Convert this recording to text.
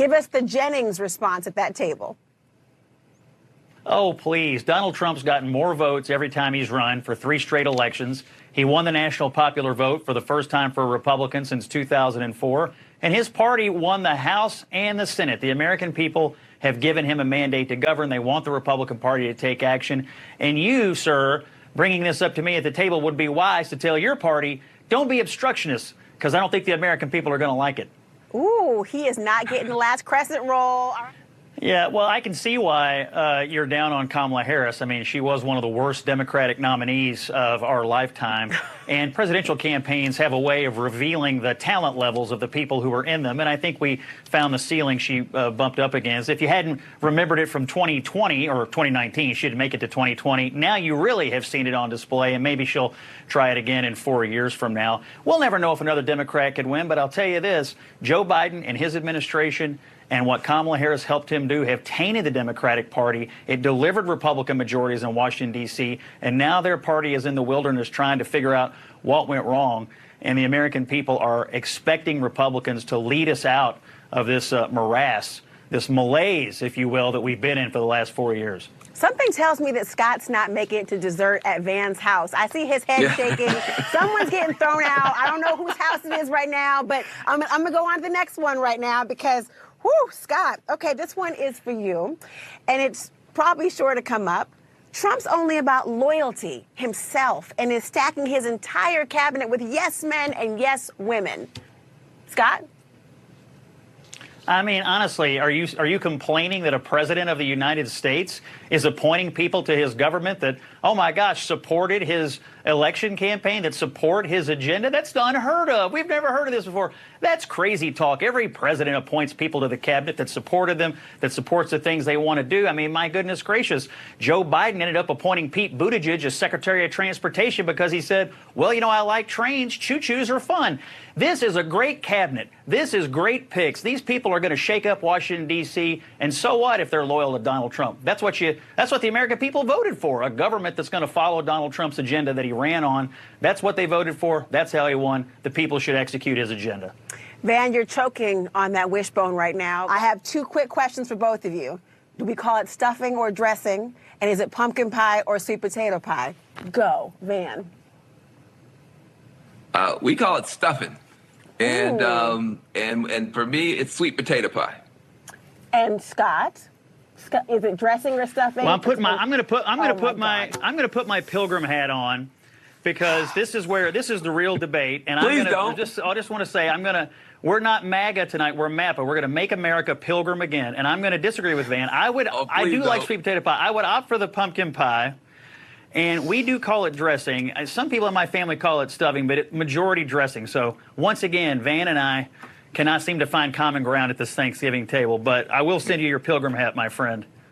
Give us the Jennings response at that table. Oh, please. Donald Trump's gotten more votes every time he's run for 3 straight elections. He won the national popular vote for the first time for a Republican since 2004. And his party won the House and the Senate. The American people have given him a mandate to govern. They want the Republican Party to take action. And you, sir, bringing this up to me at the table would be wise to tell your party, don't be obstructionists, because I don't think the American people are going to like it. Ooh, he is not getting the last crescent roll. Yeah, well, I can see why you're down on Kamala Harris. I mean, she was one of the worst Democratic nominees of our lifetime. And presidential campaigns have a way of revealing the talent levels of the people who are in them. And I think we found the ceiling she bumped up against. If you hadn't remembered it from 2020 or 2019, she'd make it to 2020. Now you really have seen it on display, and maybe she'll try it again in 4 years from now. We'll never know if another Democrat could win, but I'll tell you this, Joe Biden and his administration and what Kamala Harris helped him do have tainted the Democratic Party. It delivered Republican majorities in Washington, D.C., and now their party is in the wilderness trying to figure out what went wrong. And the American people are expecting Republicans to lead us out of this morass, this malaise, if you will, that we've been in for the last 4 years. Something tells me that Scott's not making it to dessert at Van's house. I see his head shaking. Someone's getting thrown out. I don't know whose house it is right now, but I'm going to go on to the next one right now because, whew, Scott. Okay, this one is for you, and it's probably sure to come up. Trump's only about loyalty, himself, and is stacking his entire cabinet with yes men and yes women. Scott? I mean, honestly, are you complaining that a president of the United States is appointing people to his government that, oh my gosh, supported his election campaign, that support his agenda? That's unheard of. We've never heard of this before. That's crazy talk. Every president appoints people to the cabinet that supported them, that supports the things they want to do. I mean, my goodness gracious, Joe Biden ended up appointing Pete Buttigieg as Secretary of Transportation because he said, well, you know, I like trains. Choo-choos are fun. This is a great cabinet. This is great picks. These people are going to shake up Washington, D.C., and so what if they're loyal to Donald Trump? That's what the American people voted for, a government that's going to follow Donald Trump's agenda that he ran on. That's what they voted for. That's how he won. The people should execute his agenda. Van, you're choking on that wishbone right now. I have 2 quick questions for both of you. Do we call it stuffing or dressing? And is it pumpkin pie or sweet potato pie? Go, Van. We call it stuffing. And for me, it's sweet potato pie. And Scott? Is it dressing or stuffing? Well, I'm going to put my Pilgrim hat on, because this is the real debate. And I just want to say we're not MAGA tonight. We're MAPA. We're going to make America Pilgrim again. And I'm going to disagree with Van. I do like sweet potato pie. I would opt for the pumpkin pie. And we do call it dressing. Some people in my family call it stuffing, but majority dressing. So once again, Van and I cannot seem to find common ground at this Thanksgiving table. But I will send you your Pilgrim hat, my friend.